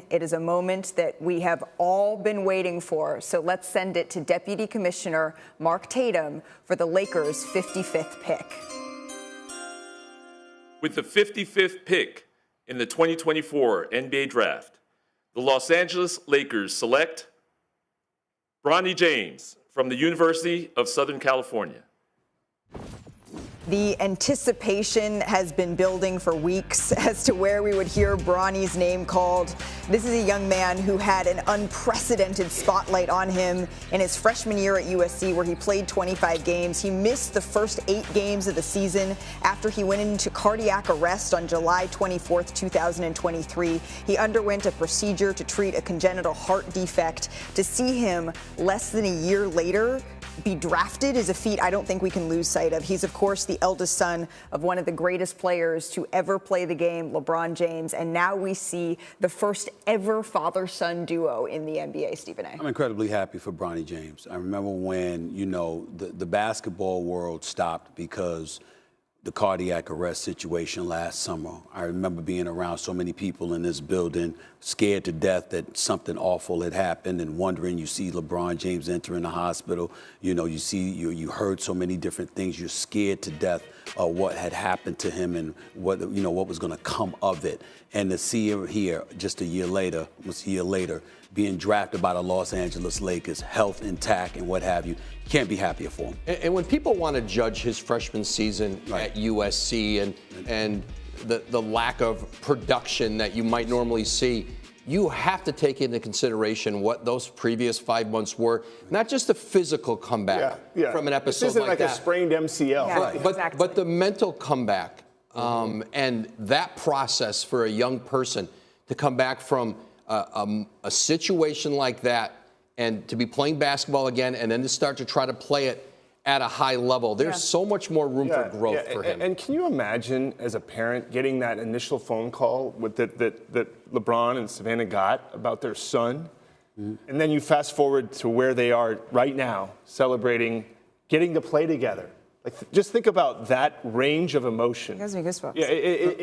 It is a moment that we have all been waiting for. So let's send it to Deputy Commissioner Mark Tatum for the Lakers' 55th pick. With the 55th pick in the 2024 NBA Draft, the Los Angeles Lakers select Bronny James from the University of Southern California. The anticipation has been building for weeks as to where we would hear Bronny's name called. This is a young man who had an unprecedented spotlight on him in his freshman year at USC, where he played 25 games. He missed the first 8 games of the season after he went into cardiac arrest on July 24th, 2023. He underwent a procedure to treat a congenital heart defect. To see him less than a year later be drafted is a feat I don't think we can lose sight of. He's, of course, the eldest son of one of the greatest players to ever play the game, LeBron James. And now we see the first ever father-son duo in the NBA, Stephen A. I'm incredibly happy for Bronny James. I remember when, the basketball world stopped because the cardiac arrest situation last summer. I remember being around so many people in this building, scared to death that something awful had happened, and wondering. You see LeBron James entering the hospital. You heard so many different things. You're scared to death of what had happened to him and what was going to come of it. And to see him here just a year later, being drafted by the Los Angeles Lakers, health intact and what have you can't be happier for him. And when people want to judge his freshman season at USC and the lack of production that you might normally see, you have to take into consideration what those previous 5 months were. Not just a physical comeback from an episode this isn't like a sprained MCL. Yeah, but the mental comeback and that process for a young person to come back from a situation like that and to be playing basketball again and then to start to try to play it at a high level. There's so much more room for growth for him. And can you imagine, as a parent, getting that initial phone call that LeBron and Savannah got about their son? And then you fast forward to where they are right now, celebrating, getting to play together. Just think about that range of emotion. It gives me goosebumps. Yeah, it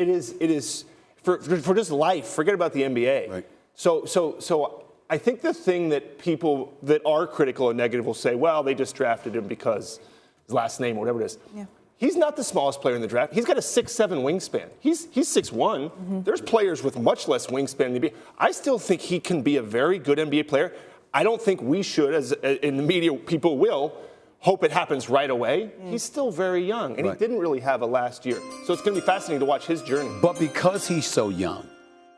is for just life. Forget about the NBA. Right. So I think the thing that people that are critical and negative will say, well, they just drafted him because his last name or whatever it is. Yeah. He's not the smallest player in the draft. He's got a 6'7" wingspan. He's 6'1". There's players with much less wingspan in the NBA. I still think he can be a very good NBA player. I don't think we should, as in the media, people will hope it happens right away. He's still very young, and he didn't really have a last year. So it's going to be fascinating to watch his journey. But because he's so young,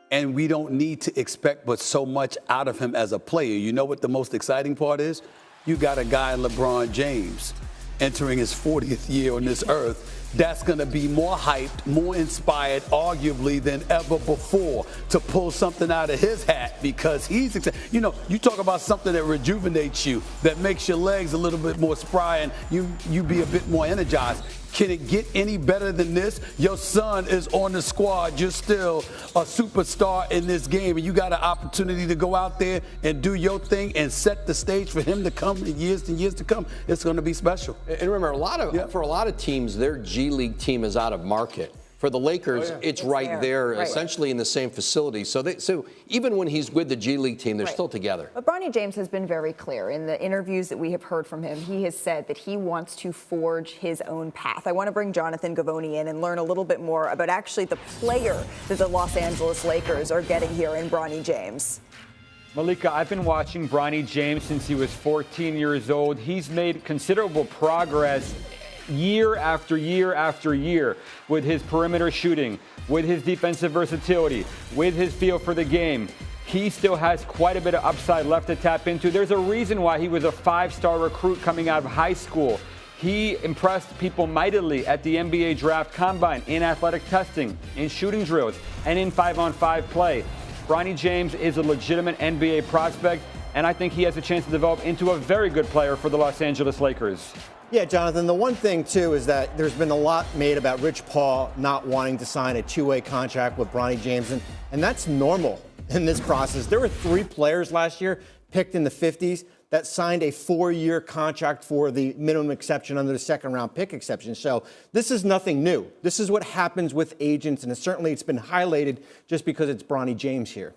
and we don't need to expect but so much out of him as a player. You know what the most exciting part is? You got a guy, LeBron James, entering his 40th year on this earth. That's going to be more hyped, more inspired, arguably, than ever before to pull something out of his hat because he's excited. You talk about something that rejuvenates you, that makes your legs a little bit more spry and you be a bit more energized. Can it get any better than this? Your son is on the squad. You're still a superstar in this game, and you got an opportunity to go out there and do your thing and set the stage for him to come in years and years to come. It's going to be special. And remember, for a lot of teams, their G League team is out of market. For the Lakers, it's right there, essentially in the same facility. So even when he's with the G League team, they're still together. But Bronny James has been very clear in the interviews that we have heard from him. He has said that he wants to forge his own path. I want to bring Jonathan Gavoni in and learn a little bit more about actually the player that the Los Angeles Lakers are getting here in Bronny James. Malika, I've been watching Bronny James since he was 14 years old. He's made considerable progress year after year after year with his perimeter shooting, with his defensive versatility, with his feel for the game. He still has quite a bit of upside left to tap into. There's a reason why he was a 5-star recruit coming out of high school. He impressed people mightily at the NBA Draft Combine, in athletic testing, in shooting drills, and in 5-on-5 play. Bronny James is a legitimate NBA prospect, and I think he has a chance to develop into a very good player for the Los Angeles Lakers. Yeah, Jonathan, the one thing, too, is that there's been a lot made about Rich Paul not wanting to sign a two-way contract with Bronny James, and that's normal in this process. There were 3 players last year picked in the 50s that signed a 4-year contract for the minimum exception under the second-round pick exception. So this is nothing new. This is what happens with agents, and certainly it's been highlighted just because it's Bronny James here.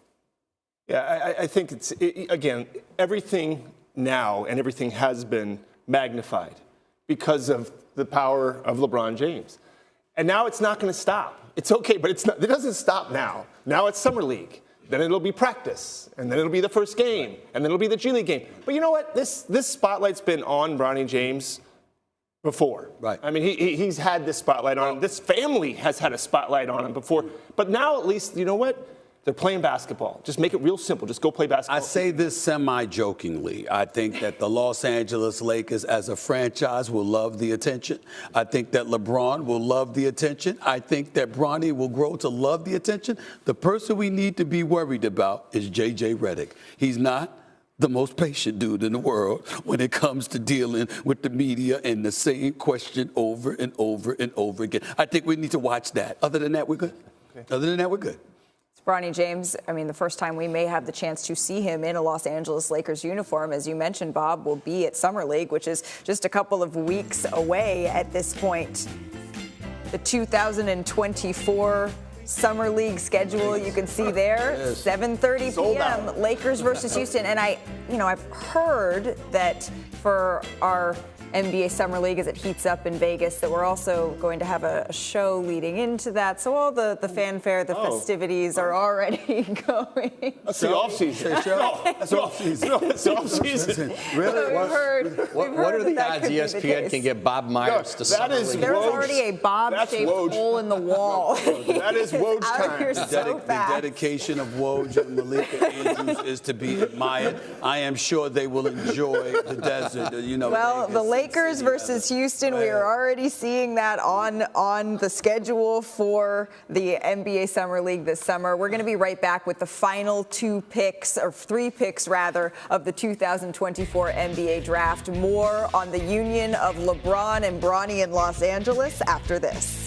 Yeah, I think again, everything now and everything has been magnified because of the power of LeBron James. And now it's not going to stop. It's okay, but it doesn't stop now. Now it's Summer League. Then it'll be practice, and then it'll be the first game, and then it'll be the G League game. But you know what? This spotlight's been on Bronny James before. Right. I mean, he's had this spotlight on him. This family has had a spotlight on him before. But now at least, you know what? They're playing basketball. Just make it real simple. Just go play basketball. I say this semi-jokingly. I think that the Los Angeles Lakers as a franchise will love the attention. I think that LeBron will love the attention. I think that Bronny will grow to love the attention. The person we need to be worried about is J.J. Redick. He's not the most patient dude in the world when it comes to dealing with the media and the same question over and over and over again. I think we need to watch that. Other than that, we're good. Okay. Other than that, we're good. Bronny James, I mean, the first time we may have the chance to see him in a Los Angeles Lakers uniform, as you mentioned, Bob, will be at Summer League, which is just a couple of weeks away at this point. The 2024 Summer League schedule, you can see there, 7:30 p.m., Lakers versus Houston. And I've heard that for our NBA Summer League as it heats up in Vegas, that we're also going to have a show leading into that. So all the fanfare, the festivities are already going. That's the off-season. That's off-season. That's off-season. Really? So What are the odds ESPN can get Bob Myers to Summer League? There's already a Bob-shaped hole in the wall. That is Woj time. The dedication of Woj and Malika Andrews is to be admired. I am sure they will enjoy the desert. Well, the Lakers versus Houston, we are already seeing that on the schedule for the NBA Summer League this summer. We're going to be right back with the final three picks of the 2024 NBA Draft. More on the union of LeBron and Bronny in Los Angeles after this.